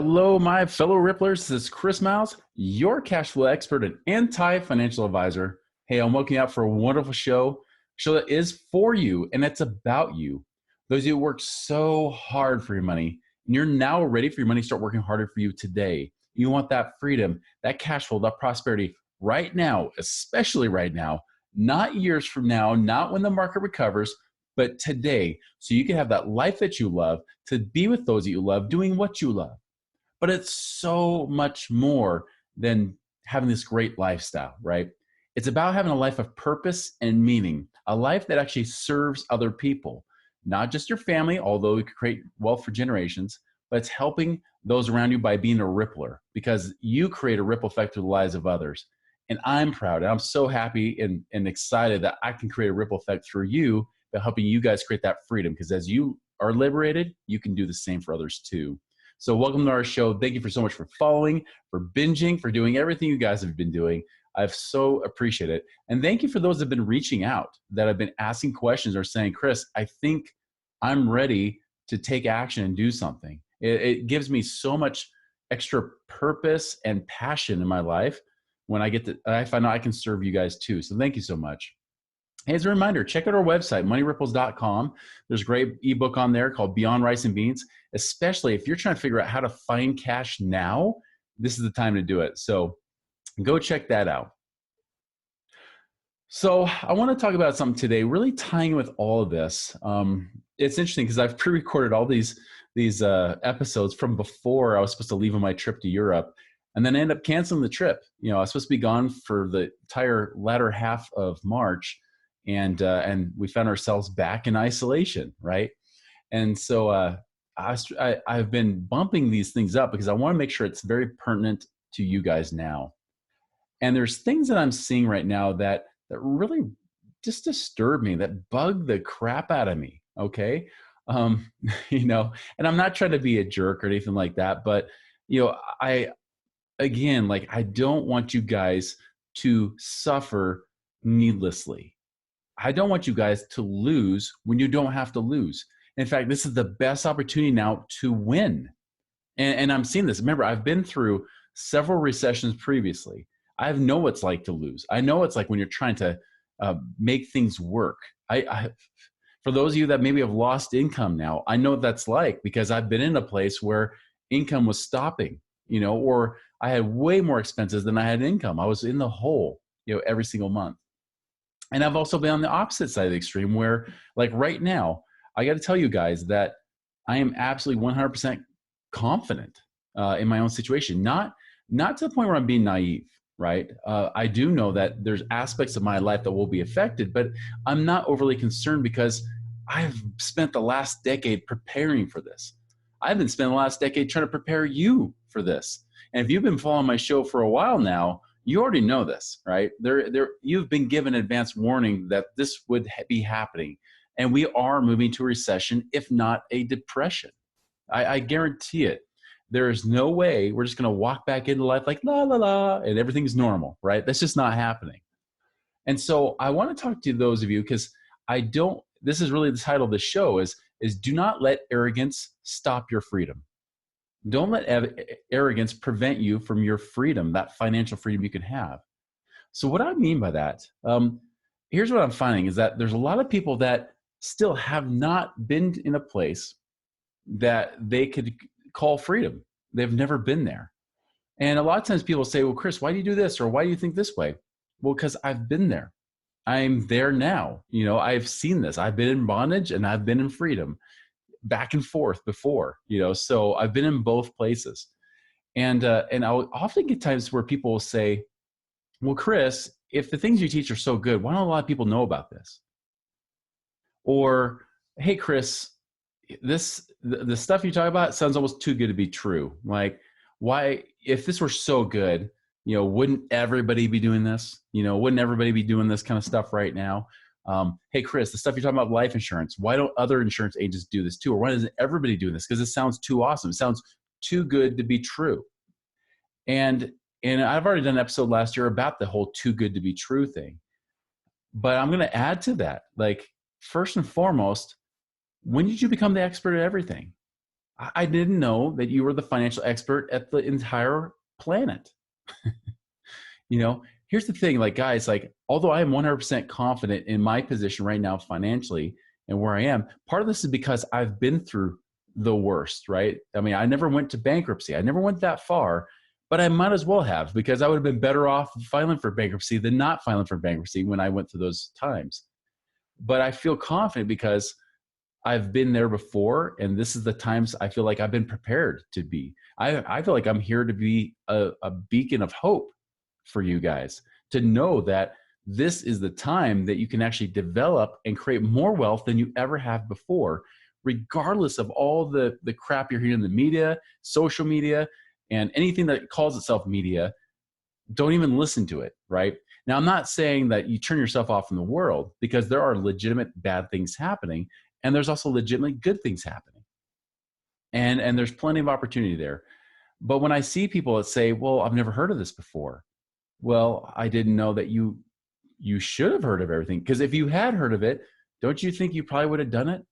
Hello, my fellow Ripplers. This is Chris Miles, your cash flow expert and anti-financial advisor. Hey, I'm welcoming you out for a wonderful show that is for you, and it's about you. Those of you who work so hard for your money, and you're now ready for your money to start working harder for you today. You want that freedom, that cash flow, that prosperity right now, especially right now, not years from now, not when the market recovers, but today, so you can have that life that you love, to be with those that you love, doing what you love. But it's so much more than having this great lifestyle, right? It's about having a life of purpose and meaning, a life that actually serves other people, not just your family, although it could create wealth for generations, but it's helping those around you by being a rippler, because you create a ripple effect through the lives of others. And I'm proud, and I'm so happy and excited that I can create a ripple effect through you by helping you guys create that freedom, because as you are liberated, you can do the same for others too. So welcome to our show. Thank you so much for following, for binging, for doing everything you guys have been doing. I've so appreciated it. And thank you for those that have been reaching out, that have been asking questions or saying, Chris, I think I'm ready to take action and do something. It gives me so much extra purpose and passion in my life when I find out I can serve you guys too. So thank you so much. Hey, as a reminder, check out our website, moneyripples.com. There's a great ebook on there called Beyond Rice and Beans, especially if you're trying to figure out how to find cash now, this is the time to do it. So go check that out. So I want to talk about something today, really tying with all of this. It's interesting because I've pre-recorded all these episodes from before I was supposed to leave on my trip to Europe, and then I ended up canceling the trip. You know, I was supposed to be gone for the entire latter half of March, and we found ourselves back in isolation, right? And so I've been bumping these things up because I want to make sure it's very pertinent to you guys now. And there's things that I'm seeing right now that really just disturb me, that bug the crap out of me, okay? You know, and I'm not trying to be a jerk or anything like that, but, you know, I don't want you guys to suffer needlessly. I don't want you guys to lose when you don't have to lose. In fact, this is the best opportunity now to win. And I'm seeing this. Remember, I've been through several recessions previously. I know what it's like to lose. I know it's like when you're trying to make things work. For those of you that maybe have lost income now, I know what that's like because I've been in a place where income was stopping, you know, or I had way more expenses than I had income. I was in the hole, you know, every single month. And I've also been on the opposite side of the extreme where, like right now, I got to tell you guys that I am absolutely 100% confident in my own situation. Not to the point where I'm being naive, right? I do know that there's aspects of my life that will be affected, but I'm not overly concerned because I've spent the last decade preparing for this. I've been spending the last decade trying to prepare you for this. And if you've been following my show for a while now, you already know this, right? You've been given advance warning that this would be happening. And we are moving to a recession, if not a depression. I guarantee it. There is no way we're just going to walk back into life like la, la, la, and everything's normal, right? That's just not happening. And so I want to talk to those of you because this is really the title of the show is do not let arrogance stop your freedom. Don't let arrogance prevent you from your freedom, that financial freedom you can have. So what I mean by that, here's what I'm finding is that there's a lot of people that still have not been in a place that they could call freedom. They've never been there. And a lot of times people say, well, Chris, why do you do this? Or why do you think this way? Well, because I've been there. I'm there now. You know, I've seen this. I've been in bondage and I've been in freedom. Back and forth before, you know, so I've been in both places. And I'll often get times where people will say, well, Chris, if the things you teach are so good, why don't a lot of people know about this? Or, hey, Chris, the stuff you talk about sounds almost too good to be true. Like, why, if this were so good, you know, wouldn't everybody be doing this? You know, wouldn't everybody be doing this kind of stuff right now? Hey, Chris, the stuff you're talking about life insurance, why don't other insurance agents do this too? Or why doesn't everybody do this? Because it sounds too awesome. It sounds too good to be true. And I've already done an episode last year about the whole too good to be true thing. But I'm going to add to that. Like, first and foremost, when did you become the expert at everything? I didn't know that you were the financial expert at the entire planet. You know, here's the thing, like guys, like although I am 100% confident in my position right now financially and where I am, part of this is because I've been through the worst, right? I mean, I never went to bankruptcy. I never went that far, but I might as well have, because I would have been better off filing for bankruptcy than not filing for bankruptcy when I went through those times. But I feel confident because I've been there before, and this is the times I feel like I've been prepared to be. I feel like I'm here to be a beacon of hope for you guys, to know that this is the time that you can actually develop and create more wealth than you ever have before, regardless of all the crap you're hearing in the media, social media, and anything that calls itself media. Don't even listen to it, right? Now, I'm not saying that you turn yourself off from the world, because there are legitimate bad things happening, and there's also legitimately good things happening. And there's plenty of opportunity there. But when I see people that say, well, I've never heard of this before. Well, I didn't know that you should have heard of everything, because if you had heard of it, don't you think you probably would have done it?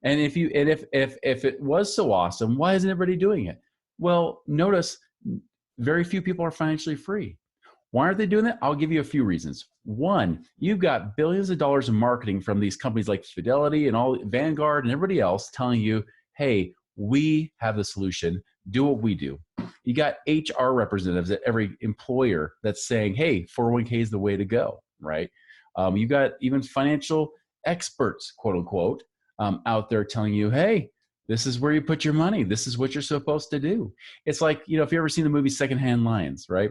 And if it was so awesome, why isn't everybody doing it? Well, notice very few people are financially free. Why aren't they doing that? I'll give you a few reasons. One, you've got billions of dollars in marketing from these companies like Fidelity and all Vanguard and everybody else telling you, hey, we have the solution. Do what we do. You got HR representatives at every employer that's saying, hey, 401k is the way to go, right? You got even financial experts, quote unquote, out there telling you, hey, this is where you put your money. This is what you're supposed to do. It's like, you know, if you ever seen the movie Secondhand Lions, right?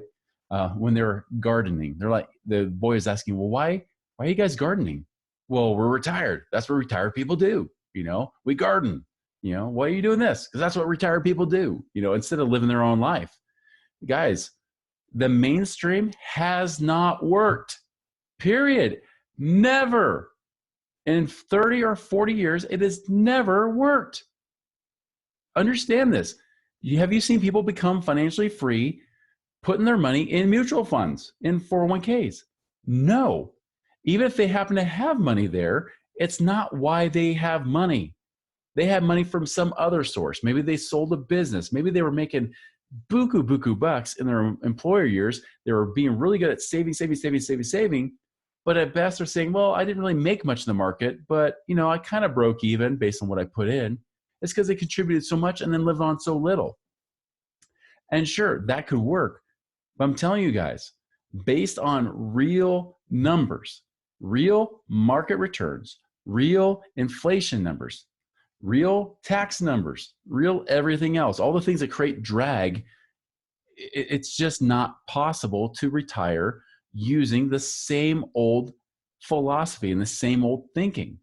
When they're gardening, they're like, the boy is asking, well, why are you guys gardening? Well, we're retired. That's what retired people do. You know, we garden. You know, why are you doing this? Because that's what retired people do, you know, instead of living their own life. Guys, the mainstream has not worked, period. Never. In 30 or 40 years, it has never worked. Understand this. Have you seen people become financially free putting their money in mutual funds, in 401ks? No. Even if they happen to have money there, it's not why they have money. They had money from some other source. Maybe they sold a business. Maybe they were making buku bucks in their employer years. They were being really good at saving. But at best, they're saying, well, I didn't really make much in the market, but you know, I kind of broke even based on what I put in. It's because they contributed so much and then lived on so little. And sure, that could work. But I'm telling you guys, based on real numbers, real market returns, real inflation numbers, real tax numbers, real everything else, all the things that create drag, it's just not possible to retire using the same old philosophy and the same old thinking.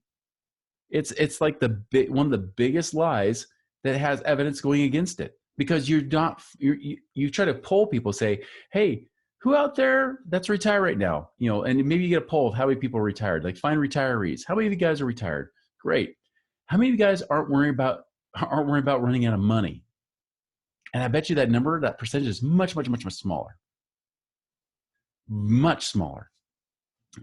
It's like one of the biggest lies that has evidence going against it, because you try to poll people, say, hey, who out there that's retired right now? You know, and maybe you get a poll of how many people are retired, like find retirees. How many of you guys are retired? Great. How many of you guys aren't worried about running out of money? And I bet you that number, that percentage is much smaller. Much smaller.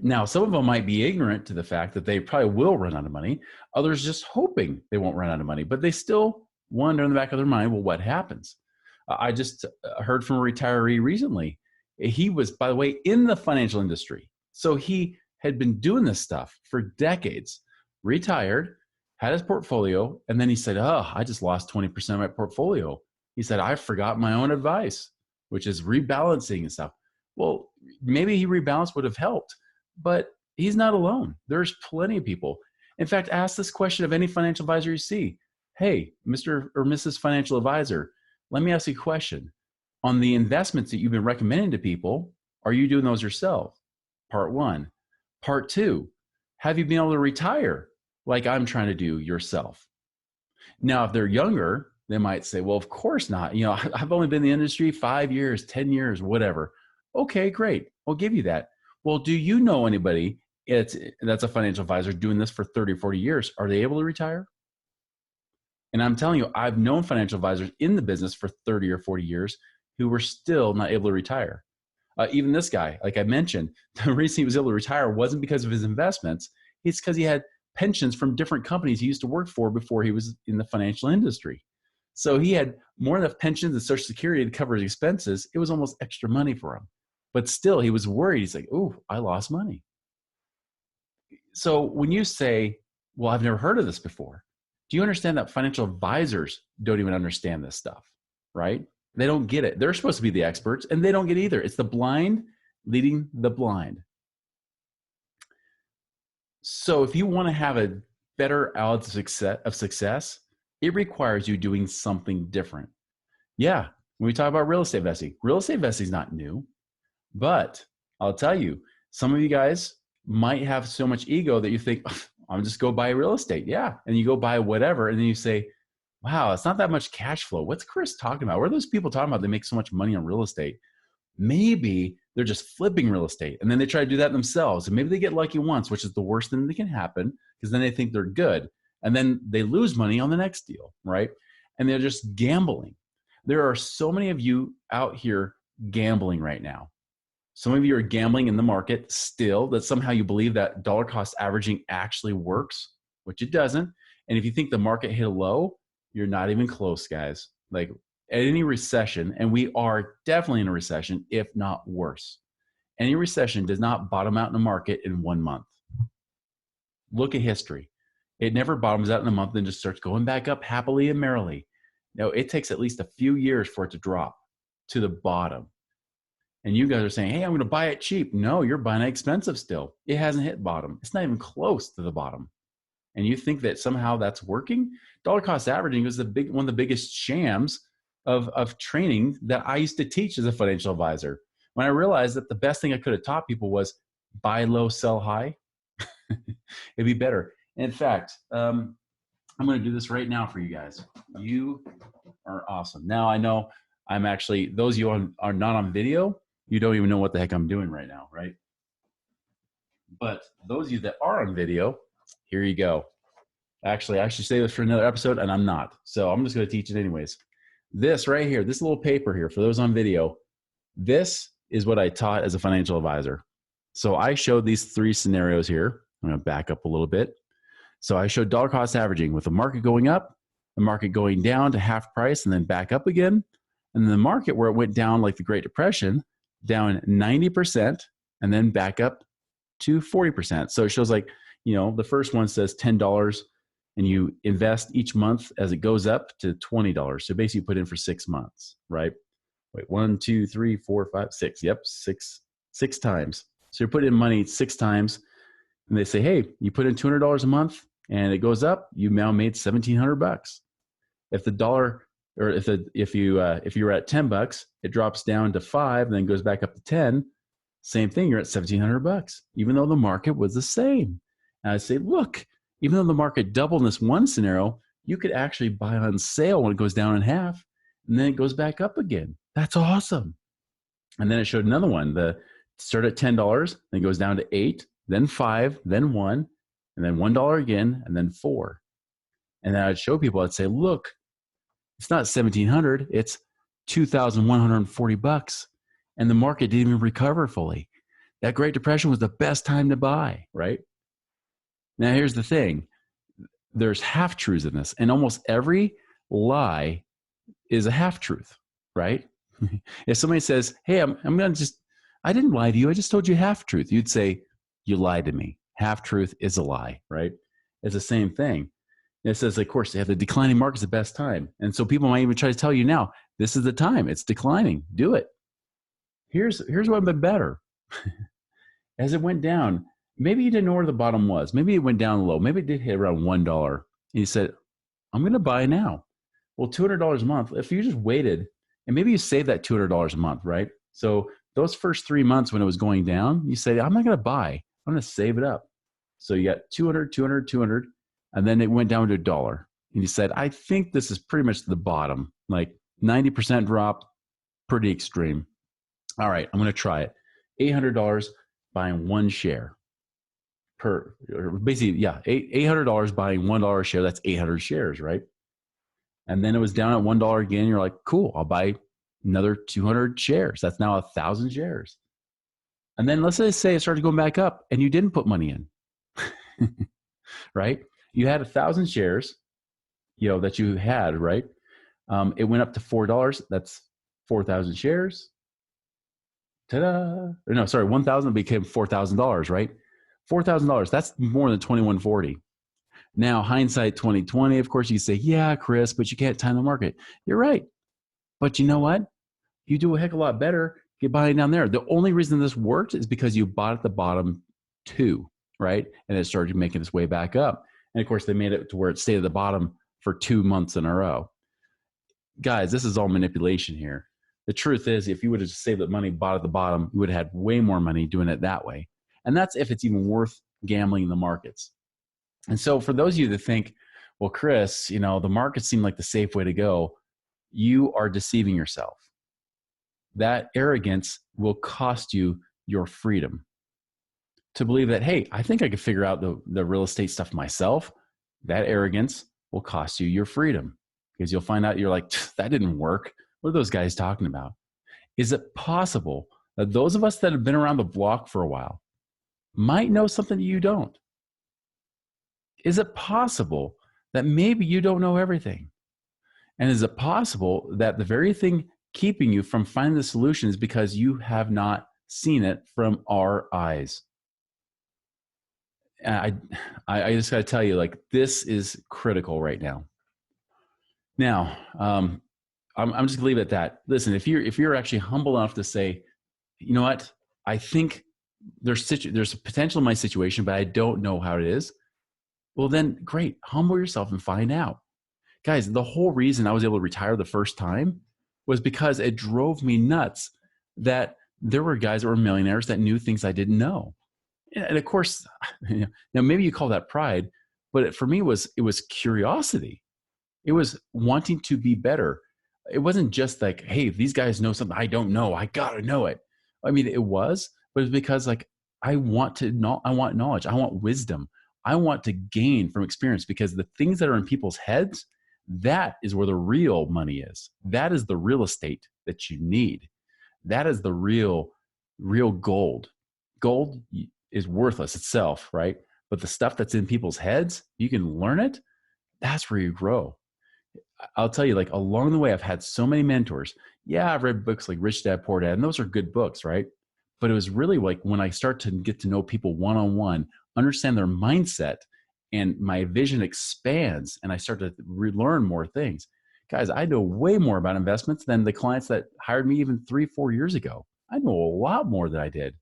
Now, some of them might be ignorant to the fact that they probably will run out of money. Others just hoping they won't run out of money, but they still wonder in the back of their mind, well, what happens? I just heard from a retiree recently. He was, by the way, in the financial industry. So he had been doing this stuff for decades, retired, had his portfolio, and then he said, oh, I just lost 20% of my portfolio. He said, I forgot my own advice, which is rebalancing and stuff. Well, maybe he rebalanced would have helped, but he's not alone. There's plenty of people. In fact, ask this question of any financial advisor you see. Hey, Mr. or Mrs. Financial Advisor, let me ask you a question. On the investments that you've been recommending to people, are you doing those yourself? Part one. Part two, have you been able to retire like I'm trying to do yourself? Now, if they're younger, they might say, well, of course not. You know, I've only been in the industry 5 years, 10 years, whatever. Okay, great. I'll give you that. Well, do you know anybody that's a financial advisor doing this for 30 or 40 years? Are they able to retire? And I'm telling you, I've known financial advisors in the business for 30 or 40 years who were still not able to retire. Even this guy, like I mentioned, the reason he was able to retire wasn't because of his investments. It's because he had pensions from different companies he used to work for before he was in the financial industry. So he had more than enough pensions and Social Security to cover his expenses. It was almost extra money for him. But still, he was worried. He's like, "Oh, I lost money." So when you say, "Well, I've never heard of this before," do you understand that financial advisors don't even understand this stuff, right? They don't get it. They're supposed to be the experts, and they don't get it either. It's the blind leading the blind. So if you want to have a better odds of success, it requires you doing something different. Yeah, when we talk about real estate investing is not new, but I'll tell you, some of you guys might have so much ego that you think, I'm just go buy real estate. Yeah. And you go buy whatever. And then you say, wow, it's not that much cash flow. What's Chris talking about? What are those people talking about? They make so much money on real estate. Maybe they're just flipping real estate and then they try to do that themselves. And maybe they get lucky once, which is the worst thing that can happen because then they think they're good. And then they lose money on the next deal, right? And they're just gambling. There are so many of you out here gambling right now. Some of you are gambling in the market still, that somehow you believe that dollar cost averaging actually works, which it doesn't. And if you think the market hit a low, you're not even close, guys. Like at any recession, and we are definitely in a recession, if not worse. Any recession does not bottom out in the market in 1 month. Look at history. It never bottoms out in a month and just starts going back up happily and merrily. No, it takes at least a few years for it to drop to the bottom. And you guys are saying, hey, I'm going to buy it cheap. No, you're buying it expensive still. It hasn't hit bottom. It's not even close to the bottom. And you think that somehow that's working? Dollar cost averaging is one of the biggest shams of training that I used to teach as a financial advisor. When I realized that the best thing I could have taught people was buy low, sell high, it'd be better. In fact, I'm going to do this right now for you guys. You are awesome. Now I know I'm actually, those of you are not on video, you don't even know what the heck I'm doing right now, right? But those of you that are on video, here you go. Actually, I should say this for another episode, and I'm not. So I'm just going to teach it anyways. This right here, this little paper here, for those on video, this is what I taught as a financial advisor. So I showed these 3 scenarios here. I'm going to back up a little bit. So I showed dollar cost averaging with the market going up, the market going down to half price and then back up again. And then the market where it went down like the Great Depression, down 90% and then back up to 40%. So it shows like, you know, the first one says $10 and you invest each month as it goes up to $20. So basically you put in for 6 months, right? Wait, 1, 2, 3, 4, 5, 6. Yep, six times. So you're putting in money 6 times and they say, hey, you put in $200 a month and it goes up, you now made $1,700. If the dollar, or if you were at $10, it drops down to 5 and then goes back up to 10. Same thing, you're at $1,700, even though the market was the same. And I say, look, even though the market doubled in this one scenario, you could actually buy on sale when it goes down in half, and then it goes back up again. That's awesome. And then it showed another one. The start at $10, then it goes down to 8, then 5, then 1, and then $1 again, and then 4. And then I'd show people, I'd say, look, it's not $1,700, it's $2,140. And the market didn't even recover fully. That Great Depression was the best time to buy, right? Now, here's the thing. There's half-truths in this, and almost every lie is a half-truth, right? If somebody says, hey, I'm going to just, I didn't lie to you, I just told you half-truth. You'd say, you lied to me. Half-truth is a lie, right? It's the same thing. It says, of course, they have the declining market's the best time. And so people might even try to tell you now, this is the time. It's declining. Do it. Here's what would have been better. As it went down, maybe you didn't know where the bottom was. Maybe it went down low. Maybe it did hit around $1. And you said, I'm going to buy now. Well, $200 a month, if you just waited, and maybe you save that $200 a month, right? So those first 3 months when it was going down, you say, I'm not going to buy. I'm going to save it up. So you got 200, 200, 200. And then it went down to $1. And you said, I think this is pretty much the bottom, like 90% drop, pretty extreme. All right, I'm going to try it. $800 buying 1 share per, or basically, yeah, $800 buying $1 share. That's 800 shares, right? And then it was down at $1 again. You're like, cool, I'll buy another 200 shares. That's now 1,000 shares. And then let's say it started going back up and you didn't put money in. right? You had 1,000 shares, that you had, right? It went up to $4. That's 4,000 shares. Ta-da! Or no, sorry, 1,000 became $4,000, right? $4,000. That's more than 2140. Now, hindsight 2020, of course, you say, yeah, Chris, but you can't time the market. You're right. But you know what? You do a heck of a lot better get buying down there. The only reason this worked is because you bought at the bottom too, right? And it started making its way back up. And of course, they made it to where it stayed at the bottom for 2 months in a row. Guys, this is all manipulation here. The truth is, if you would have just saved that money, bought at the bottom, you would have had way more money doing it that way. And that's if it's even worth gambling in the markets. And so for those of you that think, well, Chris, the markets seem like the safe way to go, you are deceiving yourself. That arrogance will cost you your freedom. To believe that, hey, I think I could figure out the real estate stuff myself, that arrogance will cost you your freedom, because you'll find out you're like, that didn't work. What are those guys talking about? Is it possible that those of us that have been around the block for a while might know something you don't? Is it possible that maybe you don't know everything? And is it possible that the very thing keeping you from finding the solution is because you have not seen it from our eyes? And I just got to tell you, like, this is critical right now. Now, I'm just gonna leave it at that. Listen, if you're actually humble enough to say, you know what, I think there's a potential in my situation, but I don't know how it is. Well, then great, humble yourself and find out. Guys, the whole reason I was able to retire the first time was because it drove me nuts that there were guys that were millionaires that knew things I didn't know. And of course, now maybe you call that pride, but for me it was curiosity. It was wanting to be better. It wasn't just like, hey, these guys know something I don't know, I gotta know it. I mean, it was, but it's because like I want knowledge, I want wisdom, I want to gain from experience, because the things that are in people's heads, that is where the real money is. That is the real estate that you need. That is the real gold. Gold is worthless itself, right? But the stuff that's in people's heads, you can learn it. That's where you grow. I'll tell you, like, along the way, I've had so many mentors. Yeah, I've read books like Rich Dad, Poor Dad, and those are good books, right? But it was really like when I start to get to know people one-on-one, understand their mindset, and my vision expands, and I start to relearn more things. Guys, I know way more about investments than the clients that hired me even 3-4 years ago. I know a lot more than I did.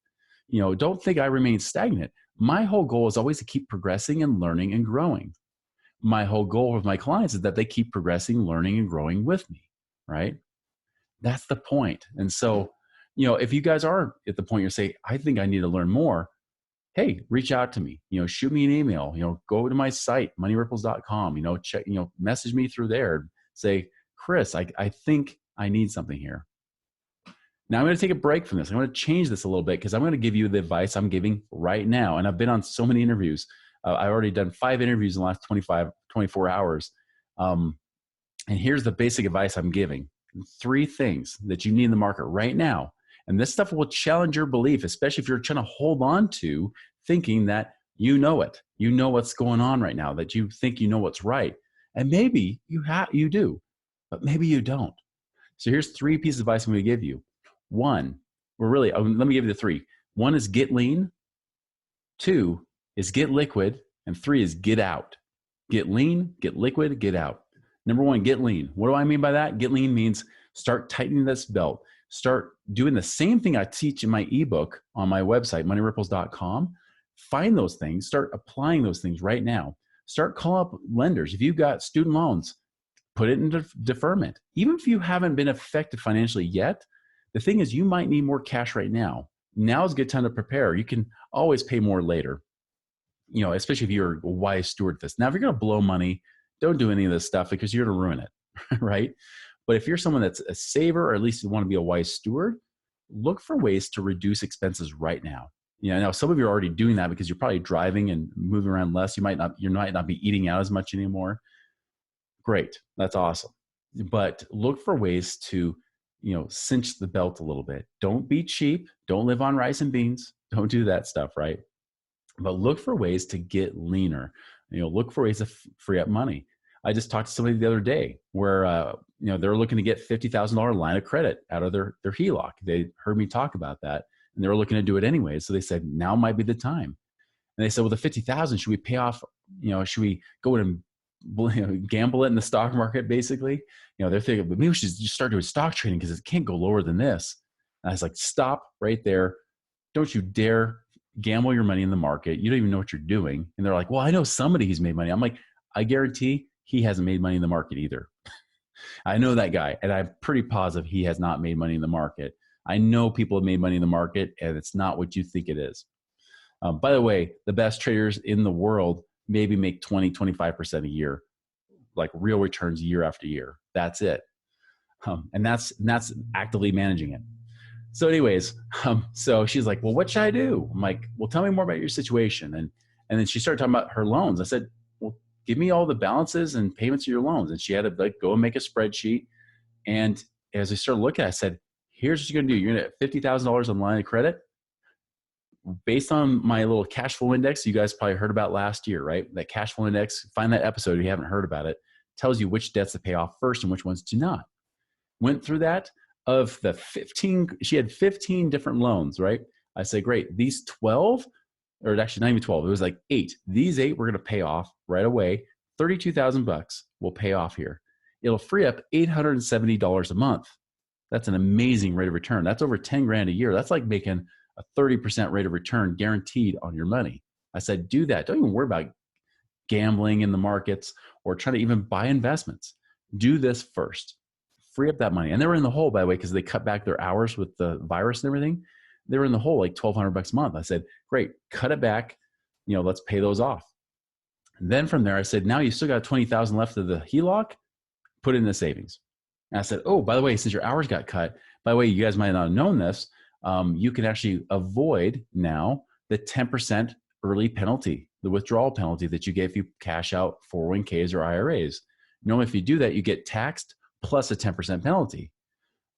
Don't think I remain stagnant. My whole goal is always to keep progressing and learning and growing. My whole goal with my clients is that they keep progressing, learning, and growing with me, right? That's the point. And so, if you guys are at the point you're saying, I think I need to learn more, hey, reach out to me, shoot me an email, go to my site, moneyripples.com, check, message me through there, say, Chris, I think I need something here. Now I'm going to take a break from this. I'm going to change this a little bit, because I'm going to give you the advice I'm giving right now. And I've been on so many interviews. I've already done 5 interviews in the last 24 hours. And here's the basic advice I'm giving. 3 things that you need in the market right now. And this stuff will challenge your belief, especially if you're trying to hold on to thinking that you know it. You know what's going on right now, that you think you know what's right. And maybe you do, but maybe you don't. So here's 3 pieces of advice I'm going to give you. 1, let me give you the 3. 1 is get lean. 2 is get liquid. And 3 is get out. Get lean, get liquid, get out. Number 1, get lean. What do I mean by that? Get lean means start tightening this belt. Start doing the same thing I teach in my ebook on my website, moneyripples.com. Find those things. Start applying those things right now. Start calling up lenders. If you've got student loans, put it into deferment. Even if you haven't been affected financially yet, the thing is, you might need more cash right now. Now is a good time to prepare. You can always pay more later, especially if you're a wise steward of this. Now, if you're going to blow money, don't do any of this stuff, because you're going to ruin it, right? But if you're someone that's a saver, or at least you want to be a wise steward, look for ways to reduce expenses right now. Now some of you are already doing that because you're probably driving and moving around less. You might not be eating out as much anymore. Great. That's awesome. But look for ways to, cinch the belt a little bit. Don't be cheap. Don't live on rice and beans. Don't do that stuff, right? But look for ways to get leaner. Look for ways to free up money. I just talked to somebody the other day where, they're looking to get $50,000 line of credit out of their HELOC. They heard me talk about that and they were looking to do it anyway. So they said, now might be the time. And they said, well, the 50,000, should we pay off, should we go in and gamble it in the stock market, basically? They're thinking, but maybe we should just start doing stock trading because it can't go lower than this. And I was like, stop right there. Don't you dare gamble your money in the market. You don't even know what you're doing. And they're like, well, I know somebody who's made money. I'm like, I guarantee he hasn't made money in the market either. I know that guy, and I'm pretty positive he has not made money in the market. I know people have made money in the market, and it's not what you think it is. By the way, the best traders in the world maybe make 20, 25% a year, like real returns year after year. That's it. And that's actively managing it. So anyways, so she's like, well, what should I do? I'm like, well, tell me more about your situation. And then she started talking about her loans. I said, well, give me all the balances and payments of your loans. And she had to go and make a spreadsheet. And as I started looking at it, I said, here's what you're going to do. You're going to get $50,000 on line of credit. Based on my little cash flow index, you guys probably heard about last year, right? That cash flow index, find that episode if you haven't heard about it, tells you which debts to pay off first and which ones to not. Went through that. Of the 15, she had 15 different loans, right? I said, great, these 12, or actually not even 12, it was like 8. These 8 we're going to pay off right away. $32,000 will pay off here. It'll free up $870 a month. That's an amazing rate of return. That's over 10 grand a year. That's like making a 30% rate of return guaranteed on your money. I said, do that. Don't even worry about gambling in the markets or trying to even buy investments. Do this first. Free up that money. And they were in the hole, by the way, because they cut back their hours with the virus and everything. They were in the hole like $1,200 a month. I said, great, cut it back. Let's pay those off. And then from there, I said, now you still got 20,000 left of the HELOC, put it in the savings. And I said, oh, by the way, since your hours got cut, by the way, you guys might not have known this, you can actually avoid now the 10% early penalty, the withdrawal penalty that you get if you cash out 401ks or IRAs. Normally, if you do that, you get taxed plus a 10% penalty.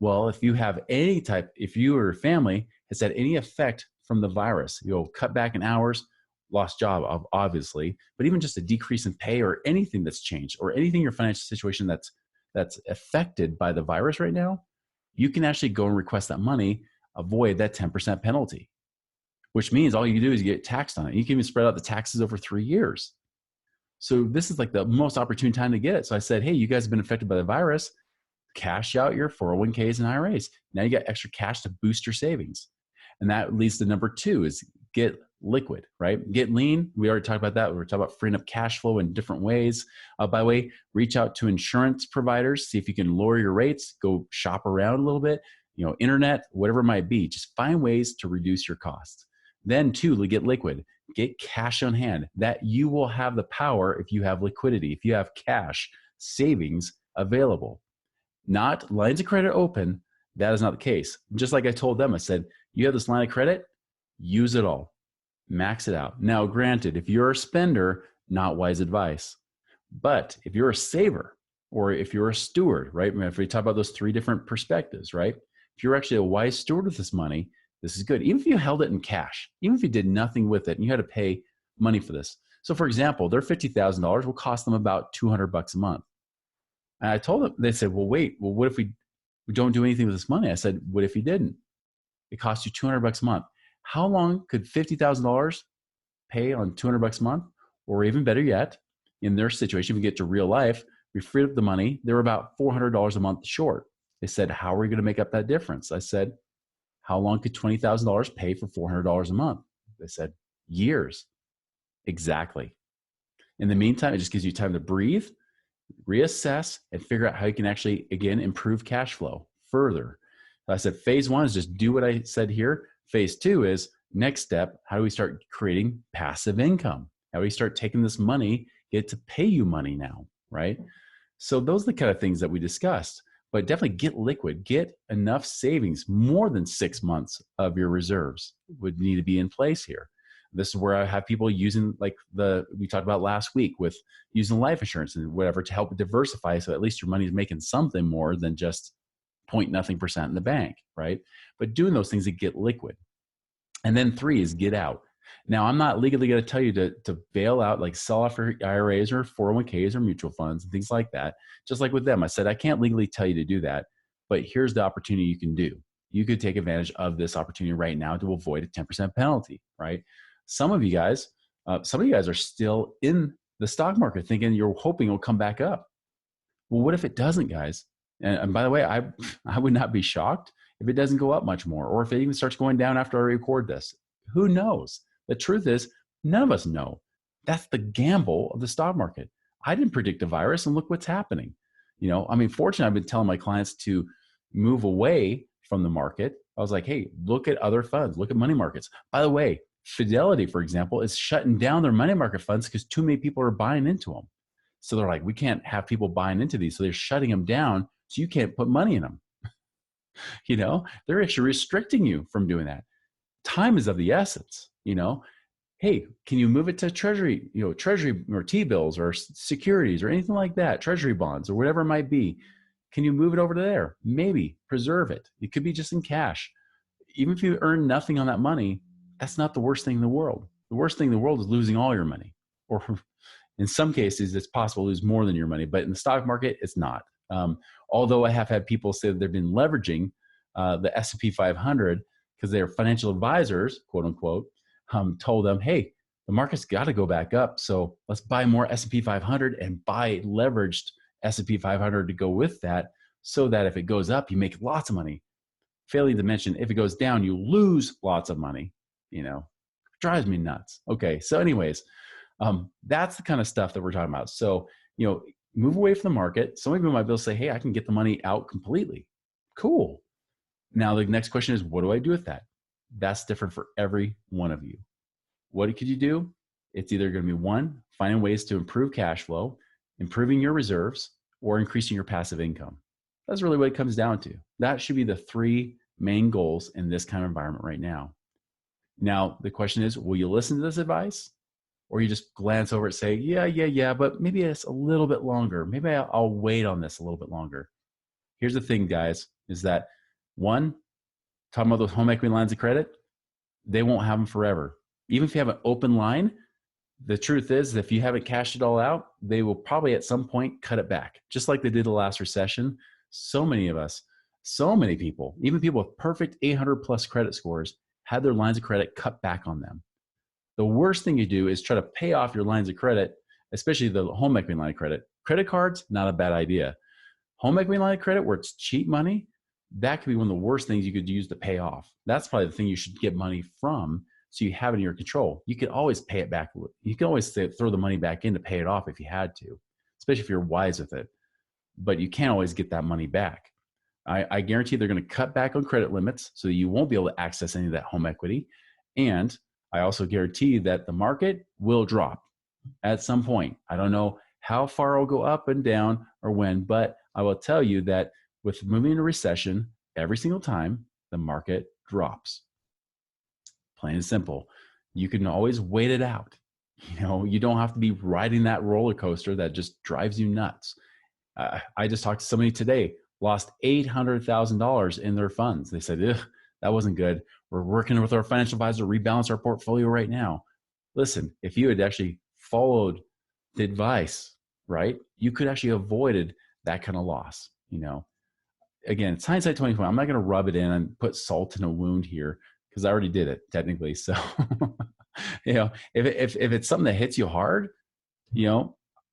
Well, if you have if you or your family has had any effect from the virus, you'll cut back in hours, lost job, obviously, but even just a decrease in pay or anything that's changed or anything in your financial situation that's affected by the virus right now, you can actually go and request that money, avoid that 10% penalty, which means all you do is you get taxed on it. You can even spread out the taxes over 3 years. So this is like the most opportune time to get it. So I said, hey, you guys have been affected by the virus. Cash out your 401ks and IRAs. Now you got extra cash to boost your savings. And that leads to number 2 is get liquid, right? Get lean. We already talked about that. We were talking about freeing up cash flow in different ways. By the way, reach out to insurance providers. See if you can lower your rates. Go shop around a little bit. Internet, whatever it might be. Just find ways to reduce your costs. Then 2, get liquid. Get cash on hand. That you will have the power if you have liquidity, if you have cash, savings available. Not lines of credit open. That is not the case. Just like I told them, I said, you have this line of credit, use it all. Max it out. Now, granted, if you're a spender, not wise advice. But if you're a saver or if you're a steward, right? If we talk about those 3 different perspectives, right? If you're actually a wise steward with this money, this is good. Even if you held it in cash, even if you did nothing with it and you had to pay money for this. So for example, their $50,000 will cost them about $200 a month. And I told them, they said, well, wait, what if we don't do anything with this money? I said, what if you didn't? It costs you $200 a month. How long could $50,000 pay on $200 a month? Or even better yet, in their situation, if we get to real life, we freed up the money. They were about $400 a month short. They said, how are we going to make up that difference? I said, how long could $20,000 pay for $400 a month? They said, years. Exactly. In the meantime, it just gives you time to breathe, reassess, and figure out how you can actually, again, improve cash flow further. I said, phase 1 is just do what I said here. Phase 2 is next step. How do we start creating passive income? How do we start taking this money, get it to pay you money now, right? So those are the kind of things that we discussed. But definitely get liquid, get enough savings. More than 6 months of your reserves would need to be in place here. This is where I have people using we talked about last week with using life insurance and whatever to help diversify. So at least your money is making something more than just nothing percent in the bank, right? But doing those things to get liquid. And then 3 is get out. Now, I'm not legally going to tell you to bail out, like sell off your IRAs or 401ks or mutual funds and things like that. Just like with them, I said, I can't legally tell you to do that, but here's the opportunity you can do. You could take advantage of this opportunity right now to avoid a 10% penalty, right? Some of you guys are still in the stock market thinking you're hoping it'll come back up. Well, what if it doesn't, guys? And by the way, I would not be shocked if it doesn't go up much more, or if it even starts going down after I record this. Who knows? The truth is, none of us know. That's the gamble of the stock market. I didn't predict a virus, and look what's happening. Fortunately, I've been telling my clients to move away from the market. I was like, hey, look at other funds, look at money markets. By the way, Fidelity, for example, is shutting down their money market funds because too many people are buying into them. So they're like, we can't have people buying into these. So they're shutting them down so you can't put money in them. They're actually restricting you from doing that. Time is of the essence. Hey, can you move it to treasury or T-bills or securities or anything like that, treasury bonds or whatever it might be? Can you move it over to there? Maybe preserve it. It could be just in cash. Even if you earn nothing on that money, that's not the worst thing in the world. The worst thing in the world is losing all your money, or in some cases, it's possible to lose more than your money, but in the stock market, it's not. Although I have had people say that they've been leveraging the S&P 500 because their financial advisors, quote unquote, told them, hey, the market's got to go back up. So let's buy more S&P 500 and buy leveraged S&P 500 to go with that, so that if it goes up, you make lots of money. Failing to mention, if it goes down, you lose lots of money. Drives me nuts. Okay, so anyways, that's the kind of stuff that we're talking about. So, move away from the market. Some of you might be able to say, hey, I can get the money out completely. Cool. Now, the next question is, what do I do with that? That's different for every one of you. What could you do? It's either going to be one, finding ways to improve cash flow, improving your reserves, or increasing your passive income. That's really what it comes down to. That should be the three main goals in this kind of environment right now. Now, the question is, will you listen to this advice? Or you just glance over it and say, yeah, but maybe it's a little bit longer. Maybe I'll wait on this a little bit longer. Here's the thing, guys, is that one, talking about those home equity lines of credit, they won't have them forever. Even if you have an open line, the truth is, if you haven't cashed it all out, they will probably at some point cut it back, just like they did the last recession. So many of us, so many people, even people with perfect 800 plus credit scores, had their lines of credit cut back on them. The worst thing you do is try to pay off your lines of credit, especially the home equity line of credit. Credit cards, not a bad idea. Home equity line of credit, where it's cheap money, that could be one of the worst things you could use to pay off. That's probably the thing you should get money from, so you have it in your control. You could always pay it back. You can always throw the money back in to pay it off if you had to, especially if you're wise with it. But you can't always get that money back. I guarantee they're going to cut back on credit limits so you won't be able to access any of that home equity. And I also guarantee that the market will drop at some point. I don't know how far it'll go up and down or when, but I will tell you that with moving into recession, every single time the market drops. Plain and simple. You can always wait it out. You don't have to be riding that roller coaster that just drives you nuts. I just talked to somebody today, lost $800,000 in their funds. They said, that wasn't good. We're working with our financial advisor to rebalance our portfolio right now. Listen, if you had actually followed the advice, right, you could actually avoided that kind of loss. Again, it's hindsight 2020. I'm not going to rub it in and put salt in a wound here, because I already did it technically. So, if it's something that hits you hard,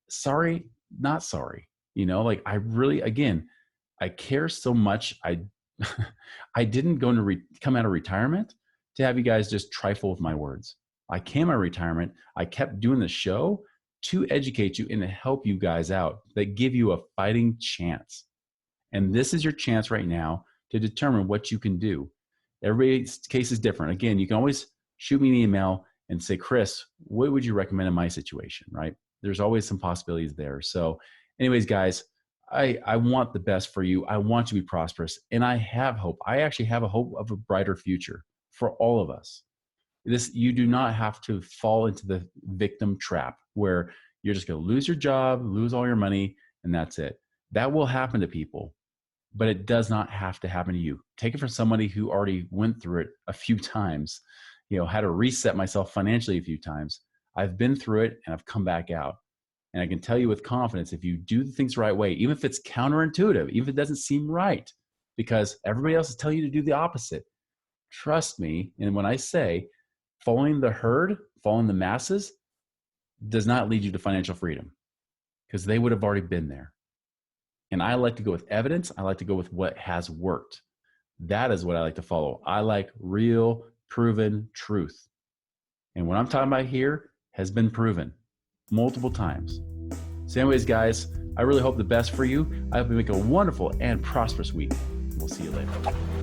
sorry, not sorry. I really, again, I care so much. I didn't go into come out of retirement to have you guys just trifle with my words. I came out of retirement. I kept doing the show to educate you and to help you guys out, that give you a fighting chance. And this is your chance right now to determine what you can do. Everybody's case is different. Again, you can always shoot me an email and say, Chris, what would you recommend in my situation, right? There's always some possibilities there. So anyways, guys, I want the best for you. I want you to be prosperous. And I have hope. I actually have a hope of a brighter future for all of us. You do not have to fall into the victim trap where you're just going to lose your job, lose all your money, and that's it. That will happen to people, but it does not have to happen to you. Take it from somebody who already went through it a few times. had to reset myself financially a few times. I've been through it and I've come back out. And I can tell you with confidence, if you do the things the right way, even if it's counterintuitive, even if it doesn't seem right, because everybody else is telling you to do the opposite, trust me. And when I say following the herd, following the masses does not lead you to financial freedom, because they would have already been there. And I like to go with evidence. I like to go with what has worked. That is what I like to follow. I like real, proven truth. And what I'm talking about here has been proven multiple times. So anyways, guys, I really hope the best for you. I hope you make a wonderful and prosperous week. We'll see you later.